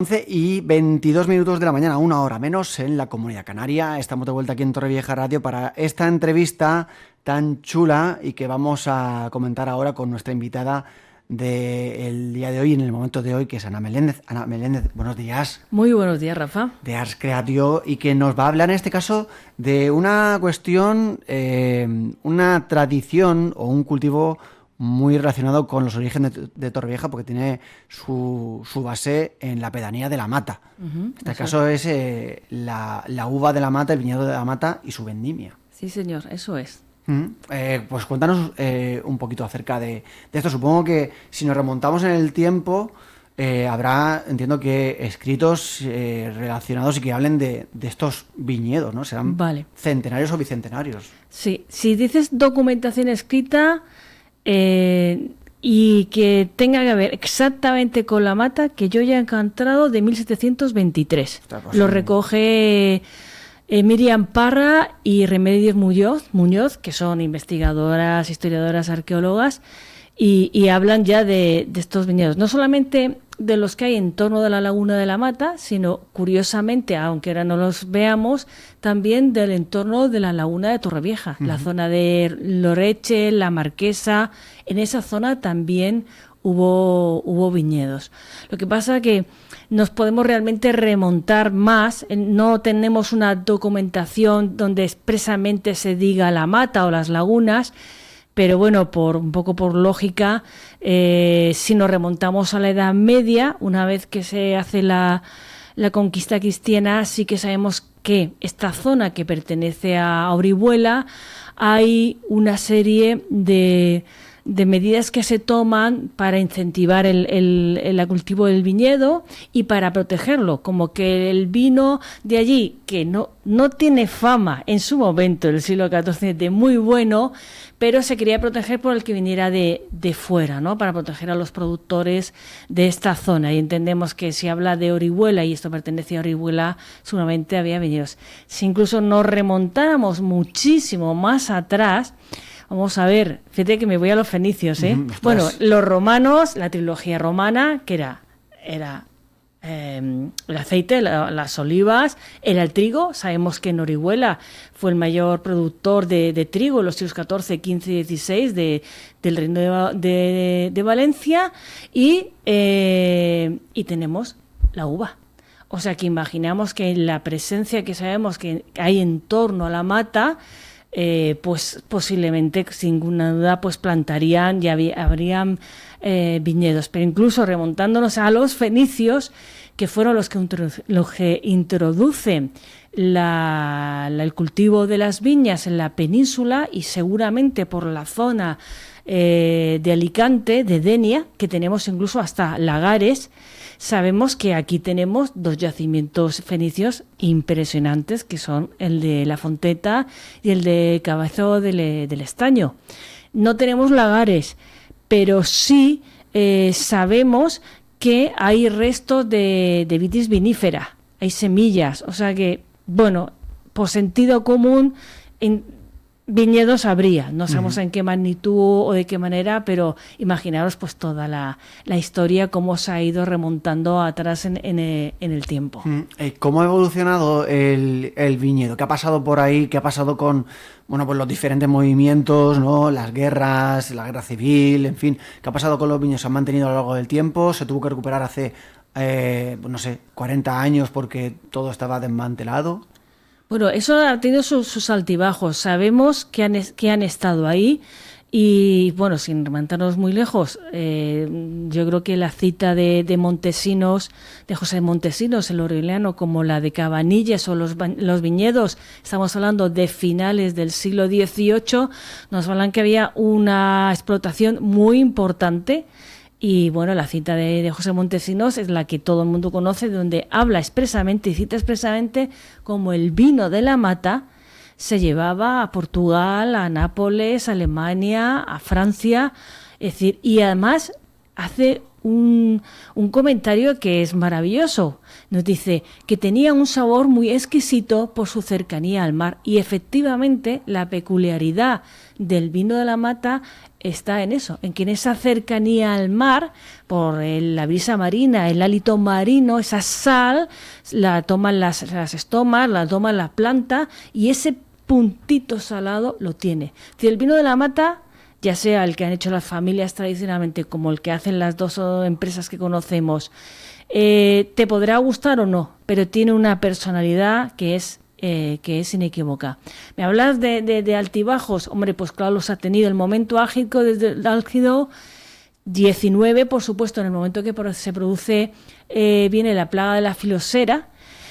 11:22 de la mañana, una hora menos en la Comunidad Canaria. Estamos de vuelta aquí en Torrevieja Radio para esta entrevista tan chula y que vamos a comentar ahora con nuestra invitada del día de hoy, en el momento de hoy, que es Ana Meléndez. Ana Meléndez, buenos días. Muy buenos días, Rafa. De Ars Creatio, y que nos va a hablar en este caso de una cuestión, una tradición o un cultivo muy relacionado con los orígenes de Torrevieja, porque tiene su base en la pedanía de La Mata. En este caso es la uva de La Mata, el viñedo de La Mata y su vendimia. Sí, señor, eso es. Pues cuéntanos un poquito acerca de esto. Supongo que si nos remontamos en el tiempo, habrá, entiendo que, escritos relacionados y que hablen de estos viñedos, ¿no? Serán centenarios o bicentenarios. Sí, si dices documentación escrita... y que tenga que ver exactamente con La Mata, que yo ya he encontrado de 1723. Lo recoge Miriam Parra y Remedios Muñoz, que son investigadoras, historiadoras, arqueólogas, y hablan ya de estos viñedos. No solamente de los que hay en torno de la laguna de La Mata, sino, curiosamente, aunque ahora no los veamos, también del entorno de la laguna de Torrevieja, la zona de Loreche, La Marquesa. En esa zona también hubo viñedos. Lo que pasa que nos podemos realmente remontar más, no tenemos una documentación donde expresamente se diga La Mata o las lagunas, pero bueno, un poco por lógica, si nos remontamos a la Edad Media, una vez que se hace la conquista cristiana, sí que sabemos que esta zona que pertenece a Orihuela, hay una serie de medidas que se toman para incentivar el cultivo del viñedo y para protegerlo, como que el vino de allí, que no tiene fama en su momento, en el siglo XIV, de muy bueno, pero se quería proteger por el que viniera de fuera, ¿no? Para proteger a los productores de esta zona. Y entendemos que si habla de Orihuela y esto pertenece a Orihuela, seguramente había viñedos. Si incluso nos remontáramos muchísimo más atrás, vamos a ver, fíjate que me voy a los fenicios, ¿eh? Bueno, los romanos, la trilogía romana, que era el aceite, las olivas, era el trigo. Sabemos que en Orihuela fue el mayor productor de trigo en los siglos XIV, XV y XVI del reino de Valencia, y tenemos la uva. O sea que imaginamos que la presencia que sabemos que hay en torno a La Mata, pues posiblemente, sin ninguna duda, pues plantarían y habrían viñedos. Pero incluso remontándonos a los fenicios, que fueron los que introducen el cultivo de las viñas en la península, y seguramente por la zona de Alicante, de Denia, que tenemos incluso hasta lagares. Sabemos que aquí tenemos dos yacimientos fenicios impresionantes, que son el de La Fonteta y el de Cabezo del Estaño. No tenemos lagares, pero sí sabemos que hay restos de vitis vinífera, hay semillas. O sea que, bueno, por sentido común, en viñedos habría, no sabemos en qué magnitud o de qué manera, pero imaginaros pues toda la historia, cómo se ha ido remontando atrás en el tiempo. ¿Cómo ha evolucionado el viñedo? ¿Qué ha pasado por ahí? ¿Qué ha pasado con pues los diferentes movimientos, ¿no? Las guerras, la guerra civil, en fin? ¿Qué ha pasado con los viñedos? ¿Se han mantenido a lo largo del tiempo? ¿Se tuvo que recuperar hace, 40 años porque todo estaba desmantelado? Bueno, eso ha tenido sus altibajos. Sabemos que han estado ahí y, bueno, sin remontarnos muy lejos, yo creo que la cita de Montesinos, de José Montesinos, el orihueliano, como la de Cabanillas o los viñedos, estamos hablando de finales del siglo XVIII, nos hablan que había una explotación muy importante. Y bueno, la cita de José Montesinos es la que todo el mundo conoce, donde habla expresamente y cita expresamente como el vino de La Mata se llevaba a Portugal, a Nápoles, a Alemania, a Francia. Es decir, y además hace un comentario que es maravilloso. Nos dice que tenía un sabor muy exquisito por su cercanía al mar. Y efectivamente la peculiaridad del vino de la mata está en eso, en que en esa cercanía al mar, por la brisa marina, el hálito marino, esa sal, la toman las estomas, la toman la planta y ese puntito salado lo tiene. Si el vino de la mata, ya sea el que han hecho las familias tradicionalmente como el que hacen las dos empresas que conocemos, te podrá gustar o no, pero tiene una personalidad que es inequívoca. Me hablas de altibajos, hombre, pues claro, los ha tenido. El momento álgido, desde el álgido 19, por supuesto, en el momento que se produce, viene la plaga de la filosera.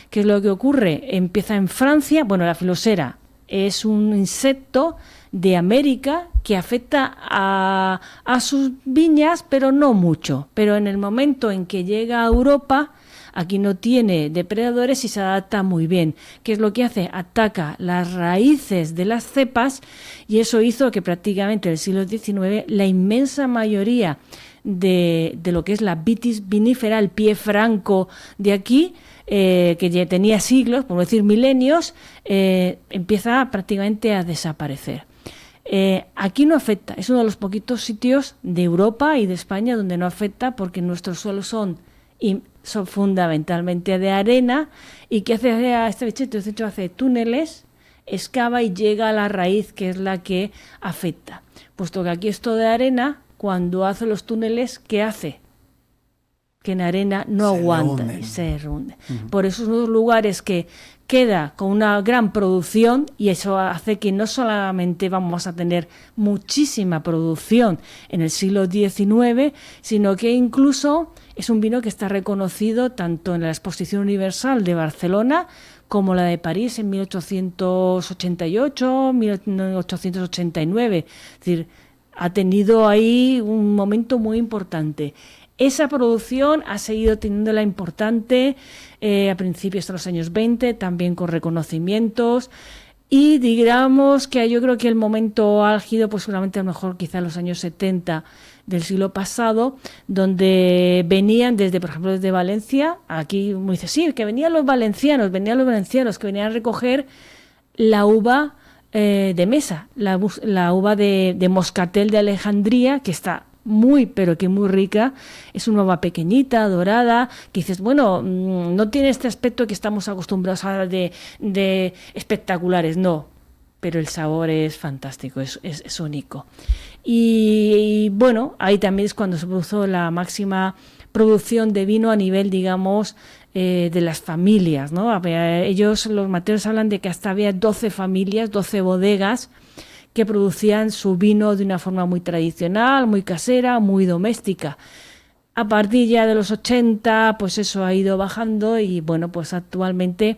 ¿Qué es lo que ocurre? Empieza en Francia. Bueno, la filosera es un insecto de América que afecta a sus viñas, pero no mucho. Pero en el momento en que llega a Europa, aquí no tiene depredadores y se adapta muy bien. ¿Qué es lo que hace? Ataca las raíces de las cepas y eso hizo que prácticamente en el siglo XIX la inmensa mayoría de lo que es la vitis vinífera, el pie franco de aquí, que ya tenía siglos, por no decir milenios, empieza prácticamente a desaparecer. Aquí no afecta, es uno de los poquitos sitios de Europa y de España donde no afecta porque nuestros suelos son fundamentalmente de arena. ¿Y qué hace a este bichito? De hecho, hace túneles, excava y llega a la raíz, que es la que afecta. Puesto que aquí es todo de arena, cuando hace los túneles, ¿qué hace? Que en arena no aguanta y se hunde. Por eso es uno de los lugares que queda con una gran producción y eso hace que no solamente vamos a tener muchísima producción en el siglo XIX, sino que incluso es un vino que está reconocido tanto en la Exposición Universal de Barcelona como la de París en 1888, 1889. Es decir, ha tenido ahí un momento muy importante. Esa producción ha seguido teniéndola importante a principios de los años 20, también con reconocimientos. Y digamos que yo creo que el momento álgido, pues seguramente a lo mejor quizá en los años 70 del siglo pasado, donde venían desde, por ejemplo, desde Valencia, aquí me dice, sí, que venían los valencianos que venían a recoger la uva de mesa, la uva de Moscatel de Alejandría, que está muy, pero que muy rica. Es una uva pequeñita, dorada, que dices, bueno, no tiene este aspecto que estamos acostumbrados a de espectaculares, no, pero el sabor es fantástico, es único. Y bueno, ahí también es cuando se produjo la máxima producción de vino a nivel, digamos, de las familias, ¿no? Ellos, los materos, hablan de que hasta había 12 familias, 12 bodegas que producían su vino de una forma muy tradicional, muy casera, muy doméstica. A partir ya de los 80, pues eso ha ido bajando y bueno, pues actualmente,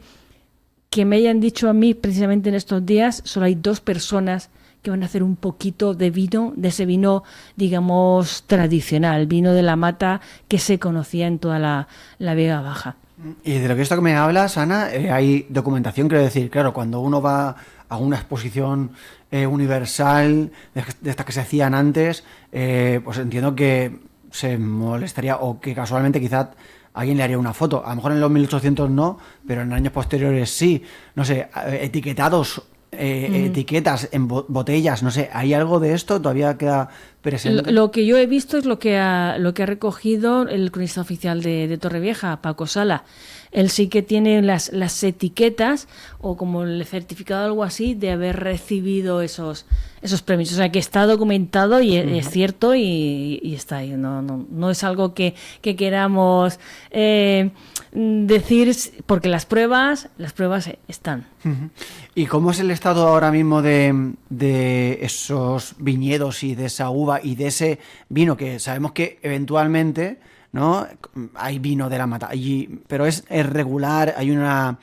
que me hayan dicho a mí precisamente en estos días, solo hay 2 personas que van a hacer un poquito de vino, de ese vino, digamos, tradicional, vino de la mata que se conocía en toda la Vega Baja. Y de lo que esto que me hablas, Ana, hay documentación, quiero decir, claro, cuando uno va a una exposición universal de estas que se hacían antes, pues entiendo que se molestaría o que casualmente quizás alguien le haría una foto. A lo mejor en los 1800 no, pero en años posteriores sí. No sé, etiquetados, etiquetas en botellas, no sé, ¿hay algo de esto? ¿Todavía queda presente? Lo que yo he visto es lo que ha recogido el cronista oficial de Torrevieja, Paco Sala. Él sí que tiene las etiquetas o como el certificado, algo así, de haber recibido esos premios. O sea, que está documentado y es cierto y está ahí. No es algo que queramos decir, porque las pruebas están. ¿Y cómo es el estado ahora mismo de esos viñedos y de esa uva y de ese vino? Que sabemos que eventualmente, ¿no?, hay vino de la mata, pero es regular, hay una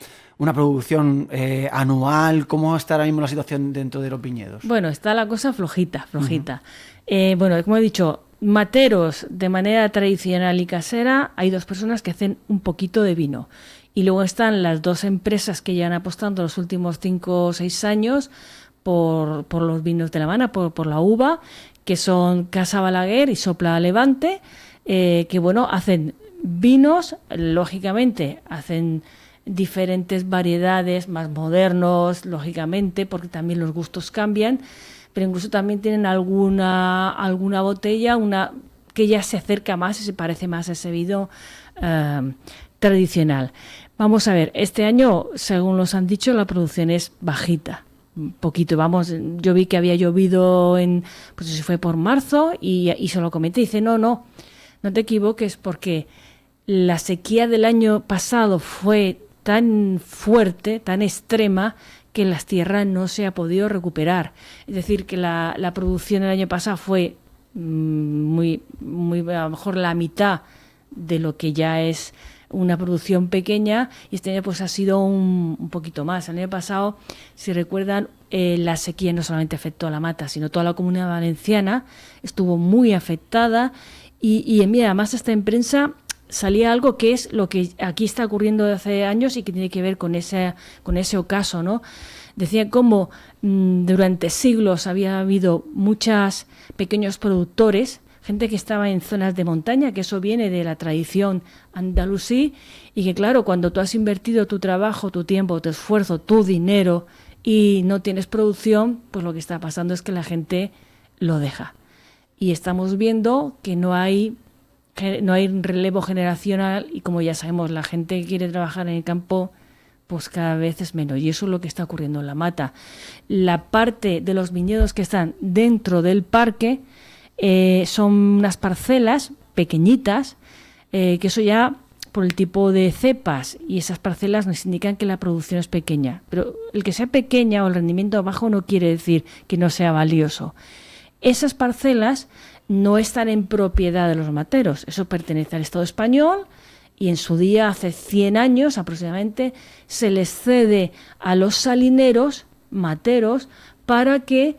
producción anual. ¿Cómo está ahora mismo la situación dentro de los viñedos? Bueno, está la cosa flojita. Bueno, como he dicho, materos de manera tradicional y casera, hay 2 personas que hacen un poquito de vino. Y luego están las 2 empresas que llevan apostando los últimos 5 o 6 años por los vinos de La Habana, por la uva, que son Casa Balaguer y Sopla Levante. que bueno, hacen vinos, lógicamente, hacen diferentes variedades más modernos, lógicamente, porque también los gustos cambian, pero incluso también tienen alguna botella, que ya se acerca más y se parece más a ese vino tradicional. Vamos a ver, este año, según nos han dicho, la producción es bajita. Un poquito, yo vi que había llovido pues si fue por marzo y se lo comenté y dice, no te equivoques, porque la sequía del año pasado fue tan fuerte, tan extrema, que las tierras no se ha podido recuperar. Es decir, que la producción el año pasado fue muy, a lo mejor la mitad de lo que ya es una producción pequeña, y este año pues ha sido un poquito más. El año pasado, si recuerdan, la sequía no solamente afectó a la Mata, sino toda la Comunidad Valenciana estuvo muy afectada, y mira, además hasta en prensa salía algo que es lo que aquí está ocurriendo de hace años y que tiene que ver con ese ocaso, ¿no? Decía cómo durante siglos había habido muchos pequeños productores, gente que estaba en zonas de montaña, que eso viene de la tradición andalusí, y que claro, cuando tú has invertido tu trabajo, tu tiempo, tu esfuerzo, tu dinero y no tienes producción, pues lo que está pasando es que la gente lo deja. Y estamos viendo que no hay relevo generacional, y como ya sabemos, la gente que quiere trabajar en el campo pues cada vez es menos, y eso es lo que está ocurriendo en la Mata. La parte de los viñedos que están dentro del parque son unas parcelas pequeñitas, que eso ya por el tipo de cepas y esas parcelas nos indican que la producción es pequeña, pero el que sea pequeña o el rendimiento bajo no quiere decir que no sea valioso. Esas parcelas no están en propiedad de los materos, eso pertenece al Estado español, y en su día, hace 100 años aproximadamente, se les cede a los salineros materos para que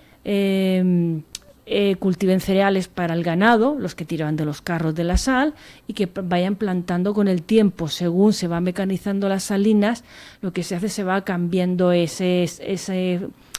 cultiven cereales para el ganado, los que tiraban de los carros de la sal, y que vayan plantando con el tiempo. Según se van mecanizando las salinas, lo que se hace, se va cambiando ese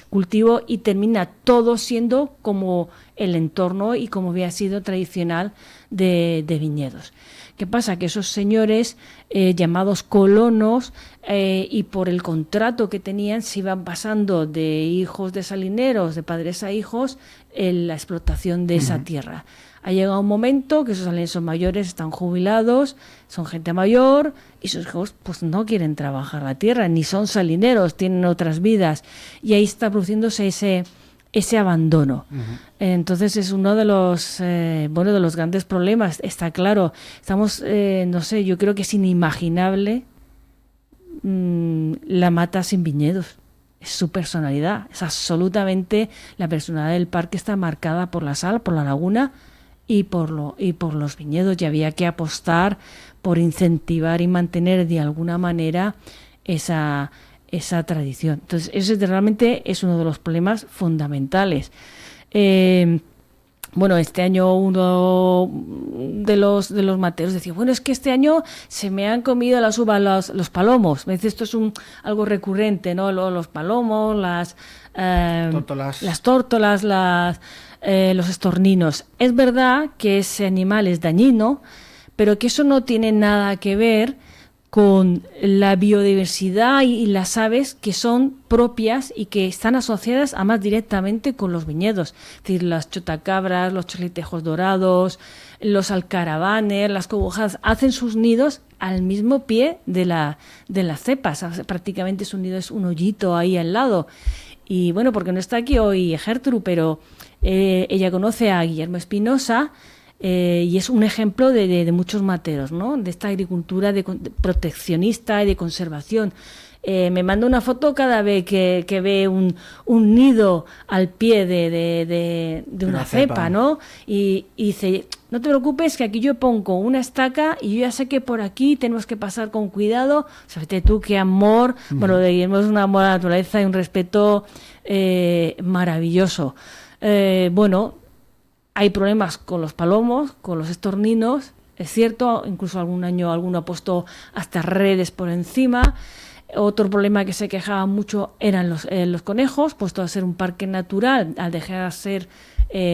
cultivo, y termina todo siendo como el entorno y como había sido tradicional de viñedos. ¿Qué pasa? Que esos señores llamados colonos, y por el contrato que tenían, se iban pasando de hijos de salineros, de padres a hijos, la explotación de esa tierra. Ha llegado un momento que esos salineros son mayores, están jubilados, son gente mayor, y sus hijos pues no quieren trabajar la tierra, ni son salineros, tienen otras vidas, y ahí está produciéndose ese abandono. Entonces es uno de los de los grandes problemas. Está claro, estamos no sé, yo creo que es inimaginable la Mata sin viñedos. Es su personalidad, es absolutamente, la personalidad del parque está marcada por la sal, por la laguna y por los viñedos, y había que apostar por incentivar y mantener de alguna manera esa tradición. Entonces, ese realmente es uno de los problemas fundamentales. Este año uno de los materos decía, es que este año se me han comido las uvas los palomos. Me dice, esto es algo recurrente, ¿no? Los palomos, las tórtolas, los estorninos. Es verdad que ese animal es dañino, pero que eso no tiene nada que ver con la biodiversidad y las aves que son propias y que están asociadas más directamente con los viñedos. Es decir, las chotacabras, los chorlitejos dorados, los alcaravanes, las cobujadas, hacen sus nidos al mismo pie de las cepas. Prácticamente su nido es un hoyito ahí al lado. Y porque no está aquí hoy Gertrude, pero ella conoce a Guillermo Espinosa, y es un ejemplo de muchos materos, ¿no? De esta agricultura proteccionista y de conservación. Me manda una foto cada vez que ve un nido al pie de una cepa, ¿no? Y dice, no te preocupes, que aquí yo pongo una estaca y yo ya sé que por aquí tenemos que pasar con cuidado. Fíjate tú qué amor, de Guillermo es un amor a la naturaleza y un respeto maravilloso. Hay problemas con los palomos, con los estorninos, es cierto, incluso algún año alguno ha puesto hasta redes por encima. Otro problema que se quejaba mucho eran los conejos, puesto a ser un parque natural, al dejar de ser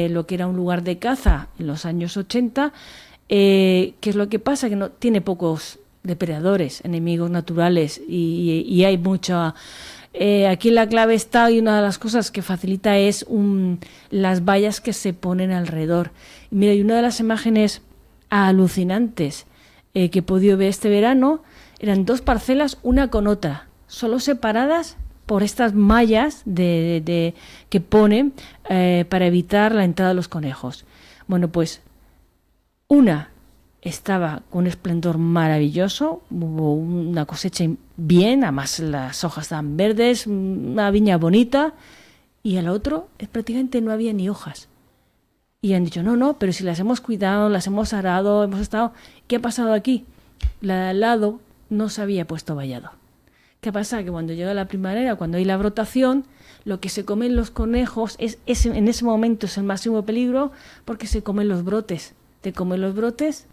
lo que era un lugar de caza en los años 80, ¿Qué es lo que pasa? Que no tiene pocos depredadores, enemigos naturales y hay mucha... aquí la clave está, y una de las cosas que facilita es las vallas que se ponen alrededor. Y mira, y una de las imágenes alucinantes que he podido ver este verano eran 2 parcelas una con otra, solo separadas por estas mallas que ponen para evitar la entrada de los conejos. Bueno, pues una estaba con un esplendor maravilloso, hubo una cosecha bien, además las hojas estaban verdes, una viña bonita, y al otro prácticamente no había ni hojas. Y han dicho, no, pero si las hemos cuidado, las hemos arado, hemos estado... ¿Qué ha pasado aquí? La de al lado no se había puesto vallado. ¿Qué pasa? Que cuando llega la primavera, cuando hay la brotación, lo que se comen los conejos en ese momento es el máximo peligro, porque se comen los brotes. Te comen los brotes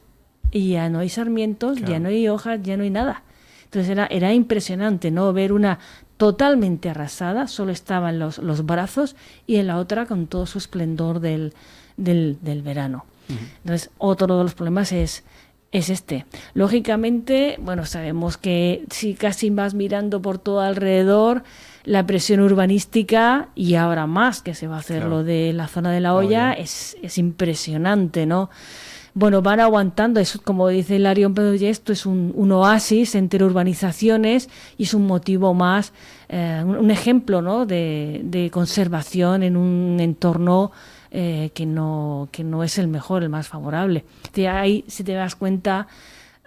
y ya no hay sarmientos, claro, ya no hay hojas, ya no hay nada. Entonces era impresionante, ¿no? Ver una totalmente arrasada, solo estaban los brazos, y en la otra con todo su esplendor del verano. Uh-huh. Entonces, otro de los problemas es este. Lógicamente, bueno, sabemos que si casi vas mirando por todo alrededor, la presión urbanística, y ahora más que se va a hacer, claro, lo de la zona de la olla, es impresionante, ¿no? Bueno, van aguantando, eso, como dice Hilario Pedrolle, esto es un oasis entre urbanizaciones y es un motivo más, un ejemplo, ¿no?, de conservación en un entorno que no es el mejor, el más favorable. Ahí, si te das cuenta,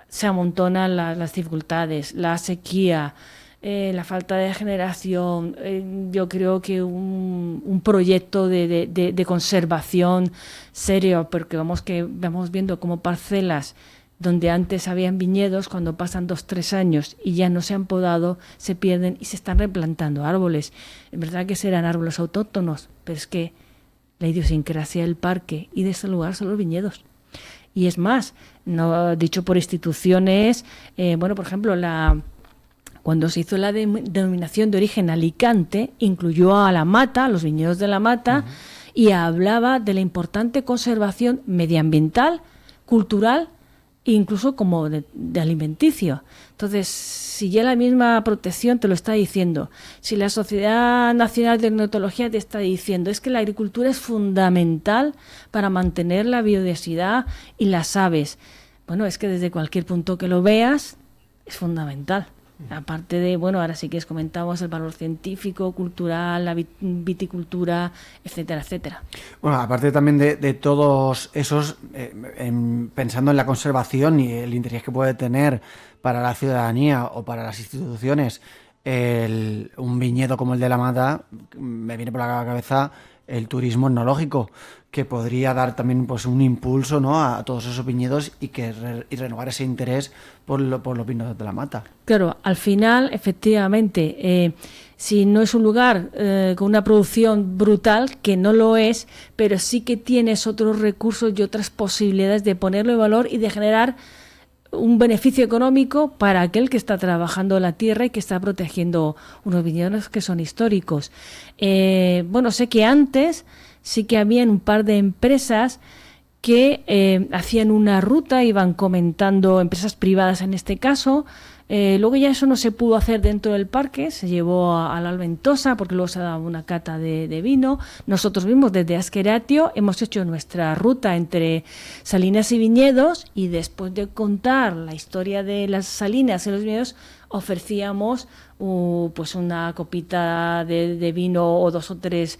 se amontonan las dificultades, la sequía, la falta de generación. Yo creo que un proyecto de conservación serio, porque vamos viendo como parcelas donde antes habían viñedos, cuando pasan 2-3 años y ya no se han podado, se pierden y se están replantando árboles. Es verdad que serán árboles autóctonos, pero es que la idiosincrasia del parque y de ese lugar son los viñedos. Y es más, no dicho por instituciones, por ejemplo, cuando se hizo la denominación de origen Alicante, incluyó a la Mata, a los viñedos de la Mata, uh-huh, y hablaba de la importante conservación medioambiental, cultural e incluso como de alimenticio. Entonces, si ya la misma protección te lo está diciendo, si la Sociedad Nacional de Ornitología te está diciendo, es que la agricultura es fundamental para mantener la biodiversidad y las aves. Bueno, es que desde cualquier punto que lo veas, es fundamental. Aparte de, ahora sí que comentamos el valor científico, cultural, la viticultura, etcétera, etcétera. Bueno, aparte también de todos esos, pensando en la conservación y el interés que puede tener para la ciudadanía o para las instituciones, un viñedo como el de la Mata, me viene por la cabeza el turismo etnológico, que podría dar también pues un impulso, ¿no?, a todos esos viñedos y renovar ese interés por los vinos de la Mata. Claro, al final, efectivamente, si no es un lugar con una producción brutal, que no lo es, pero sí que tienes otros recursos y otras posibilidades de ponerlo en valor y de generar un beneficio económico para aquel que está trabajando la tierra y que está protegiendo unos viñedos que son históricos. Sé que antes sí que habían un par de empresas que hacían una ruta, iban comentando, empresas privadas en este caso. Luego ya eso no se pudo hacer dentro del parque, se llevó a la Alventosa porque luego se daba una cata de vino. Nosotros mismos desde Azqueratio hemos hecho nuestra ruta entre salinas y viñedos, y después de contar la historia de las salinas y los viñedos ofrecíamos una copita de vino o 2 o 3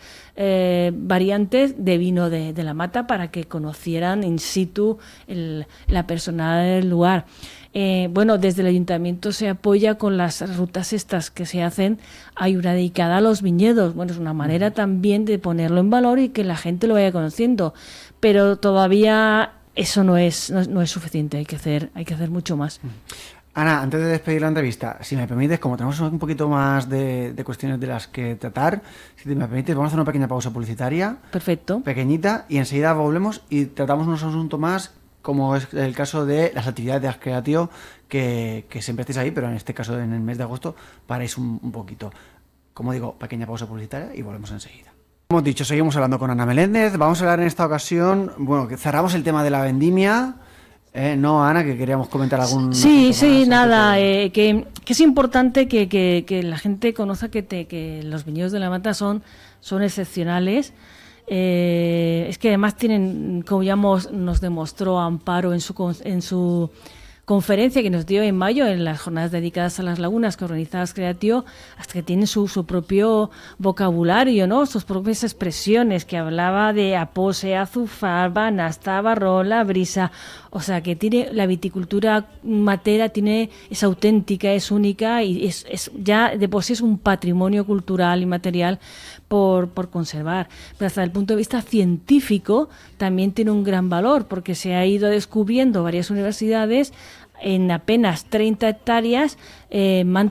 variantes de vino de la Mata para que conocieran in situ la personalidad del lugar. Desde el ayuntamiento se apoya con las rutas estas que se hacen. Hay una dedicada a los viñedos. Es una manera también de ponerlo en valor y que la gente lo vaya conociendo. Pero todavía eso no es suficiente. Hay que hacer mucho más. Ana, antes de despedir la entrevista, si me permites, como tenemos un poquito más de cuestiones de las que tratar, si me permites, vamos a hacer una pequeña pausa publicitaria. Perfecto. Pequeñita, y enseguida volvemos y tratamos unos asuntos más, como es el caso de las actividades de Azqueratio, que siempre estéis ahí, pero en este caso en el mes de agosto paréis un poquito. Como digo, pequeña pausa publicitaria y volvemos enseguida. Como hemos dicho, seguimos hablando con Ana Meléndez. Vamos a hablar en esta ocasión, que cerramos el tema de la vendimia. No, Ana, que queríamos comentar algún... Sí, nada, que es importante que la gente conozca que los viñedos de la Mata son excepcionales. Es que además tienen, como ya nos demostró Amparo en su conferencia que nos dio en mayo en las jornadas dedicadas a las lagunas que organiza Ascreatio, hasta que tienen su propio vocabulario, ¿no? Sus propias expresiones, que hablaba de apose, azufar, banasta, barrola, brisa. O sea, que tiene la viticultura matera, es auténtica, es única y es ya de por sí es un patrimonio cultural y material por conservar. Pero hasta el punto de vista científico también tiene un gran valor, porque se ha ido descubriendo varias universidades en apenas 30 hectáreas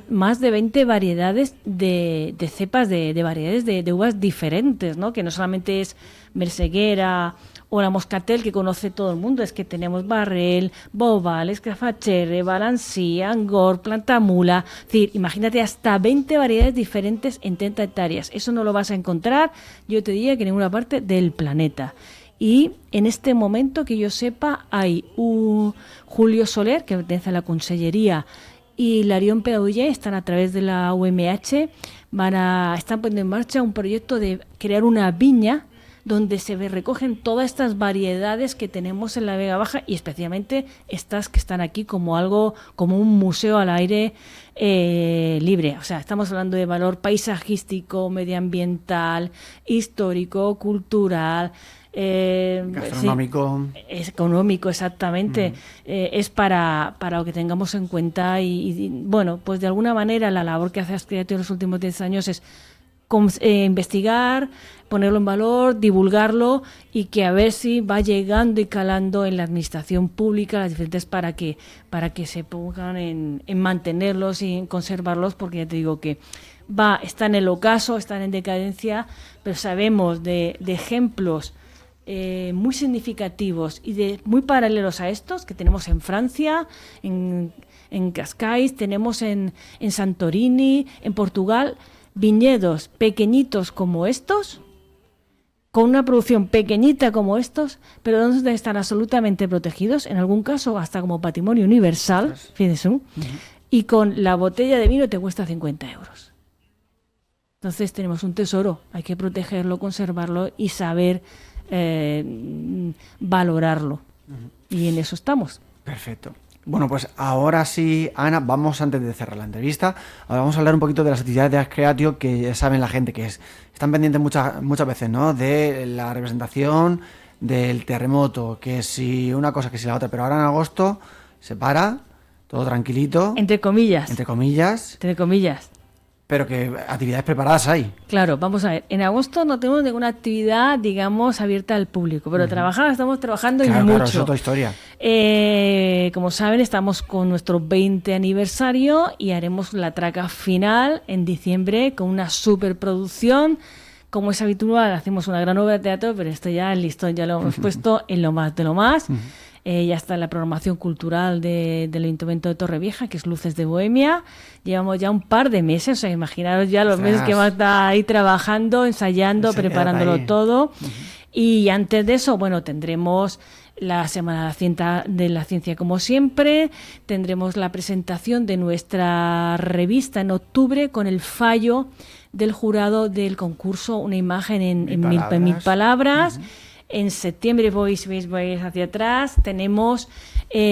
más de 20 variedades de cepas de variedades de uvas diferentes, ¿no? Que no solamente es Merceguera o la Moscatel, que conoce todo el mundo, es que tenemos Barrel, Bobal, Escafacherre, Balancía, Angor, Plantamula. Es decir, imagínate, hasta 20 variedades diferentes en 30 hectáreas. Eso no lo vas a encontrar, yo te diría, que en ninguna parte del planeta. Y en este momento, que yo sepa, hay un Julio Soler, que pertenece a la Consellería, y Larión Pedaudller están a través de la UMH, están poniendo en marcha un proyecto de crear una viña donde se recogen todas estas variedades que tenemos en la Vega Baja y especialmente estas que están aquí como un museo al aire libre. O sea, estamos hablando de valor paisajístico, medioambiental, histórico, cultural, gastronómico. Sí, es económico, exactamente. Es para lo que tengamos en cuenta y bueno, pues de alguna manera la labor que hace Ascreatio en los últimos 10 años es investigar, ponerlo en valor, divulgarlo y que a ver si va llegando y calando en la administración pública, las diferentes, para que se pongan en mantenerlos y en conservarlos, porque ya te digo que están en el ocaso, están en decadencia, pero sabemos de ejemplos muy significativos y muy paralelos a estos que tenemos en Francia, en Cascais, tenemos en Santorini, en Portugal, viñedos pequeñitos como estos, con una producción pequeñita como estos, pero donde están absolutamente protegidos, en algún caso hasta como patrimonio universal, fíjense, y con la botella de vino te cuesta 50 euros. Entonces tenemos un tesoro, hay que protegerlo, conservarlo y saber valorarlo. Y en eso estamos. Perfecto. Bueno, pues ahora sí, Ana, vamos, antes de cerrar la entrevista, ahora vamos a hablar un poquito de las actividades de Ascreatio, que ya saben la gente que están pendientes muchas veces, ¿no? De la representación, del terremoto, que si una cosa, que si la otra, pero ahora en agosto se para, todo tranquilito. Entre comillas. Pero que actividades preparadas hay. Claro, vamos a ver. En agosto no tenemos ninguna actividad, digamos, abierta al público, pero estamos trabajando y mucho. Claro, eso es otra historia. Como saben, estamos con nuestro 20 aniversario y haremos la traca final en diciembre con una superproducción. Como es habitual, hacemos una gran obra de teatro, pero esto ya, el listón ya lo hemos puesto en lo más de lo más. Ya está la programación cultural del Ayuntamiento de Torrevieja, que es Luces de Bohemia. Llevamos ya un par de meses, o sea, imaginaros ya los meses que hemos estado ahí trabajando, ensayando, preparándolo todo. Y antes de eso, bueno, tendremos la Semana de la Ciencia como siempre, tendremos la presentación de nuestra revista en octubre con el fallo del jurado del concurso Una imagen en mil palabras. En septiembre, vais hacia atrás, tenemos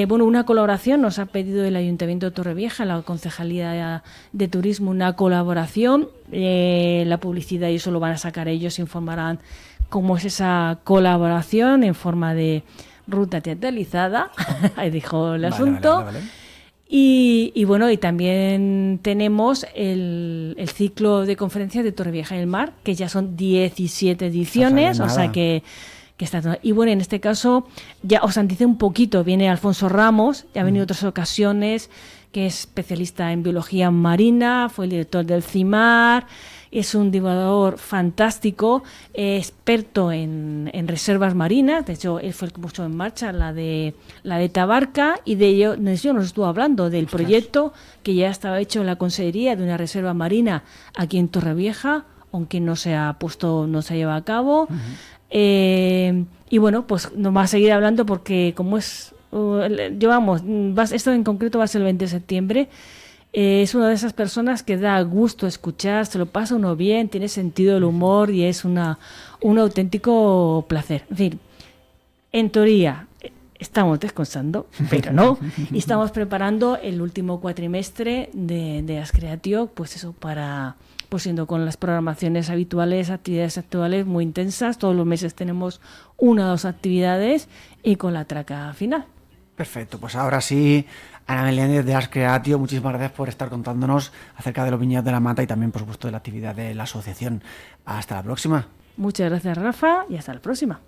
una colaboración, nos ha pedido el Ayuntamiento de Torrevieja, la Concejalía de Turismo, una colaboración, la publicidad y eso lo van a sacar ellos, informarán cómo es esa colaboración en forma de ruta teatralizada, ahí dijo el asunto. Vale. Y bueno, y también tenemos el ciclo de conferencias de Torrevieja en el Mar, que ya son 17 ediciones, o sea que está todo. Y bueno, en este caso, ya os anticipé un poquito, viene Alfonso Ramos, ya ha venido otras ocasiones, que es especialista en biología marina, fue el director del CIMAR, es un divulgador fantástico, experto en reservas marinas. De hecho, él fue el que puso en marcha la de Tabarca, y de ello nos estuvo hablando del proyecto que ya estaba hecho en la Consellería de una reserva marina aquí en Torrevieja, aunque no se ha llevado a cabo. Y bueno, pues nos va a seguir hablando porque como es esto en concreto va a ser el 20 de septiembre. Es una de esas personas que da gusto escuchar, se lo pasa uno bien, tiene sentido del humor y es un auténtico placer. En fin, en teoría estamos descansando, pero no, y estamos preparando el último cuatrimestre de Ascreatio, pues eso, pues siendo con las programaciones habituales, actividades actuales muy intensas, todos los meses tenemos 1 o 2 actividades y con la traca final. Perfecto, pues ahora sí, Ana Meléndez de Ascreatio, muchísimas gracias por estar contándonos acerca de los viñedos de la mata y también, por supuesto, de la actividad de la asociación. Hasta la próxima. Muchas gracias, Rafa, y hasta la próxima.